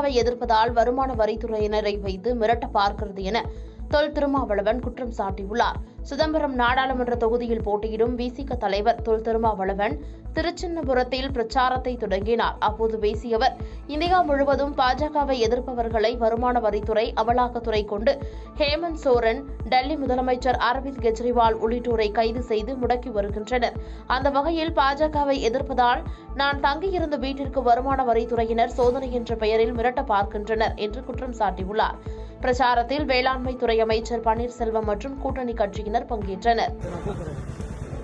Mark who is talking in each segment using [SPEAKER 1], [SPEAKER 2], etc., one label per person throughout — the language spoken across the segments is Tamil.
[SPEAKER 1] பாஜகவை எதிர்ப்பதால் வருமான வரித்துறையினரை வைத்து மிரட்ட பார்க்கிறது என தொல் திருமாவளவன் குற்றம் சாட்டியுள்ளார். சிதம்பரம் நாடாளுமன்ற தொகுதியில் போட்டியிடும் விசிக தலைவர் தொல் திருமாவளவன் திருச்சின்னபுரத்தில் பிரச்சாரத்தை தொடங்கினார். அப்போது பேசிய அவர், இந்தியா முழுவதும் பாஜகவை எதிர்ப்பவர்களை வருமான வரித்துறை, அமலாக்கத்துறை கொண்டு ஹேமந்த் சோரன், டெல்லி முதலமைச்சர் அரவிந்த் கெஜ்ரிவால் உள்ளிட்டோரை கைது செய்து முடக்கி வருகின்றனர். அந்த வகையில் பாஜகவை எதிர்ப்பதால் நான் தங்கியிருந்த வீட்டிற்கு வருமான வரித்துறையினர் சோதனை என்ற பெயரில் மிரட்ட பார்க்கின்றனர் என்று குற்றம் சாட்டியுள்ளார். பிரச்சாரத்தில் வேளாண்மை துறை அமைச்சர் பன்னீர்செல்வம் மற்றும் கூட்டணி கட்சியினர் பங்கேற்றனர்.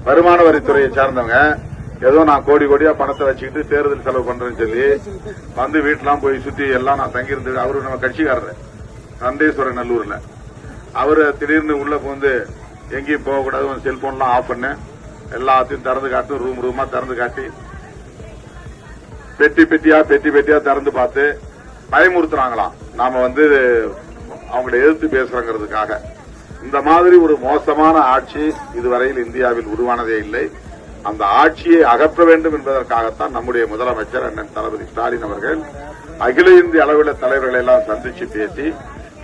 [SPEAKER 2] வருமான வரித்துறையை சார்ந்தவங்க ஏதோ நான் கோடி கோடியா பணத்தை வச்சுக்கிட்டு தேர்தல் செலவு பண்றேன்னு சொல்லி வந்து வீட்டெல்லாம் போய் சுத்தி எல்லாம் நான் தங்கியிருந்து, அவரு நம்ம கட்சிக்காரர் சந்தேஸ்வரன் நல்லூர்ல, அவரு திடீர்னு உள்ள வந்து எங்கேயும் போகக்கூடாது, செல்போன்லாம் ஆஃப் பண்ண, எல்லாத்தையும் திறந்து காட்டு, ரூம் ரூமா திறந்து காட்டி பெட்டி பெட்டியா திறந்து பார்த்து பயமுறுத்துறாங்களாம். நாம வந்து அவங்களை எதிர்த்து பேசுறங்கிறதுக்காக. இந்த மாதிரி ஒரு மோசமான ஆட்சி இதுவரையில் இந்தியாவில் உருவானதே இல்லை. அந்த ஆட்சியை அகற்ற வேண்டும் என்பதற்காகத்தான் நம்முடைய முதலமைச்சர் அண்ணன் தளபதி ஸ்டாலின் அவர்கள் அகில இந்திய அளவில் தலைவர்களை எல்லாம் சந்திச்சு பேசி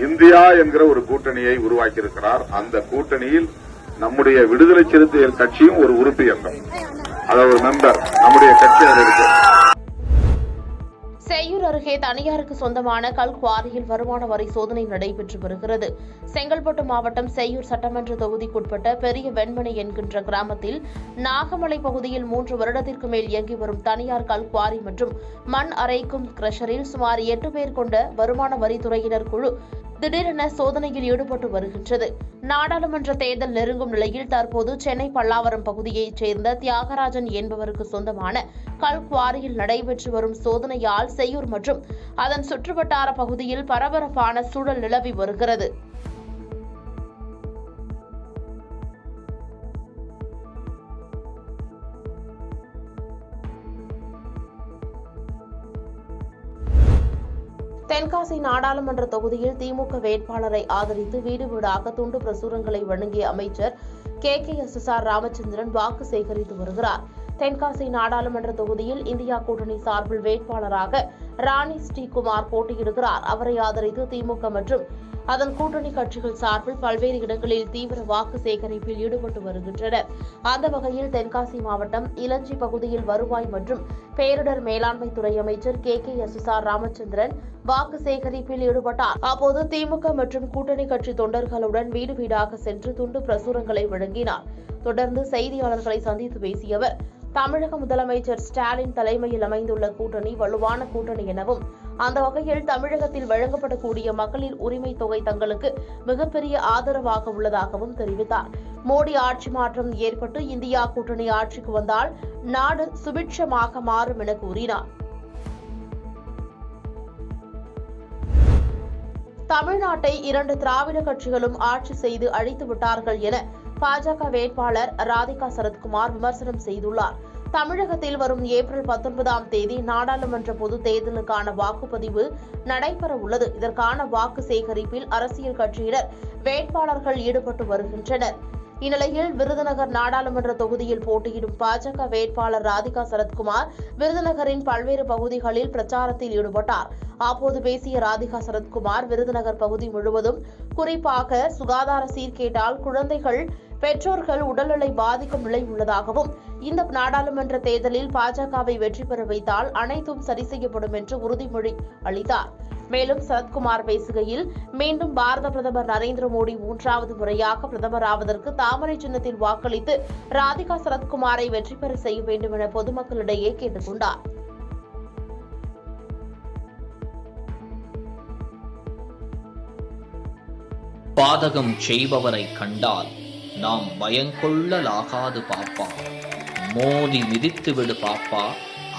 [SPEAKER 2] இந்தியா என்கிற ஒரு கூட்டணியை உருவாக்கியிருக்கிறார். அந்த கூட்டணியில் நம்முடைய விடுதலை சிறுத்தைகள் கட்சியும் ஒரு உறுப்பினர், அதாவது மெம்பர், நம்முடைய கட்சி அதில் இருக்கு.
[SPEAKER 1] செய்யூர் அருகே தனியாருக்கு சொந்தமான கல்குவாரியில் வருமான வரி சோதனை நடைபெற்று வருகிறது. செங்கல்பட்டு மாவட்டம் செய்யூர் சட்டமன்ற தொகுதிக்குட்பட்ட பெரிய வெண்மணி என்கின்ற கிராமத்தில் நாகமலை பகுதியில் 3 வருடத்திற்கு மேல் இயங்கி வரும் தனியார் கல்குவாரி மற்றும் மண் அரைக்கும் கிரஷரில் சுமார் 8 பேர் கொண்ட வருமான வரித்துறையினர் குழு திடீரென சோதனையில் ஈடுபட்டு வருகின்றது. நாடாளுமன்ற தேர்தல் நெருங்கும் நிலையில் தற்போது சென்னை பல்லாவரம் பகுதியைச் சேர்ந்த தியாகராஜன் என்பவருக்கு சொந்தமான கல்குவாரியில் நடைபெற்று வரும் சோதனையால் செய்யூர் மற்றும் அதன் சுற்றுவட்டார பகுதியில் பரபரப்பான சூழல் நிலவி வருகிறது. தென்காசி நாடாளுமன்ற தொகுதியில் திமுக வேட்பாளரை ஆதரித்து வீடு வீடாக துண்டு பிரசுரங்களை வழங்கிய அமைச்சர் KKSSR ராமச்சந்திரன் வாக்கு சேகரித்து வருகிறார். தென்காசி நாடாளுமன்ற தொகுதியில் இந்தியா கூட்டணி சார்பில் வேட்பாளராக ராணி ஸ்ரீகுமார் போட்டியிடுகிறார். அவரை ஆதரித்து திமுக மற்றும் அதன் கூட்டணி கட்சிகள் சார்பில் பல்வேறு இடங்களில் தீவிர வாக்கு சேகரிப்பில் ஈடுபட்டு வருகின்றனர். அந்த வகையில் தென்காசி மாவட்டம் இலஞ்சி பகுதியில் வருவாய் மற்றும் பேரிடர் மேலாண்மை துறை அமைச்சர் KKSSR ராமச்சந்திரன் வாக்கு சேகரிப்பில் ஈடுபட்டார். அப்போது திமுக மற்றும் கூட்டணி கட்சி தொண்டர்களுடன் வீடு வீடாக சென்று துண்டு பிரசுரங்களை வழங்கினார். தொடர்ந்து செய்தியாளர்களை சந்தித்து பேசிய அவர், தமிழக முதலமைச்சர் ஸ்டாலின் தலைமையில் அமைந்துள்ள கூட்டணி வலுவான கூட்டணி எனவும், அந்த வகையில் தமிழகத்தில் வழங்கப்படக்கூடிய மகளிர் உரிமை தொகை தங்களுக்கு மிகப்பெரிய ஆதரவாக உள்ளதாகவும் தெரிவித்தார். மோடி ஆட்சி மாற்றம் ஏற்பட்டு இந்தியா கூட்டணி ஆட்சிக்கு வந்தால் நாடு சுபிட்சமாக மாறும் என கூறினார். தமிழ்நாட்டை 2 திராவிட கட்சிகளும் ஆட்சி செய்து அழித்து விட்டார்கள் என பாஜக வேட்பாளர் ராதிகா சரத்குமார் விமர்சனம் செய்துள்ளார். தமிழகத்தில் வரும் ஏப்ரல் 19ஆம் தேதி நாடாளுமன்ற பொதுத் தேர்தலுக்கான வாக்குப்பதிவு நடைபெற உள்ளது. இதற்கான வாக்கு சேகரிப்பில் அரசியல் கட்சியினர் வேட்பாளர்கள் ஈடுபட்டு வருகின்றனர். இந்நிலையில் விருதுநகர் நாடாளுமன்ற தொகுதியில் போட்டியிடும் பாஜக வேட்பாளர் ராதிகா சரத்குமார் விருதுநகரின் பல்வேறு பகுதிகளில் பிரச்சாரத்தில் ஈடுபட்டார். அப்போது பேசிய ராதிகா சரத்குமார், விருதுநகர் பகுதி முழுவதும் குறிப்பாக சுகாதார சீர்கேட்டால் குழந்தைகள், பெற்றோர்கள் உடல்நிலை பாதிக்கும் நிலை உள்ளதாகவும், இந்த நாடாளுமன்ற தேர்தலில் பாஜகவை வெற்றி பெற வைத்தால் அனைத்தும் சரி செய்யப்படும் என்று உறுதிமொழி அளித்தார். மேலும் சரத்குமார் பேசுகையில், மீண்டும் பாரத பிரதமர் நரேந்திர மோடி 3வது முறையாக பிரதமர் ஆவதற்கு தாமரை சின்னத்தில் வாக்களித்து ராதிகா சரத்குமாரை வெற்றி பெற செய்ய வேண்டும் என பொதுமக்களிடையே கேட்டுக் கொண்டார்.
[SPEAKER 3] பாதகம் செய்பவரை கண்டால் நாம் பயங்கொள்ளலாகாது பாப்பா, மோதி மிதித்து விடு பாப்பா,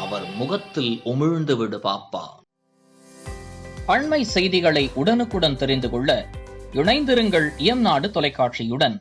[SPEAKER 3] அவர் முகத்தில் உமிழ்ந்து விடு பாப்பா. அண்மை செய்திகளை உடனுக்குடன் தெரிந்து கொள்ள இணைந்திருங்கள் இயம்நாடு தொலைக்காட்சியுடன்.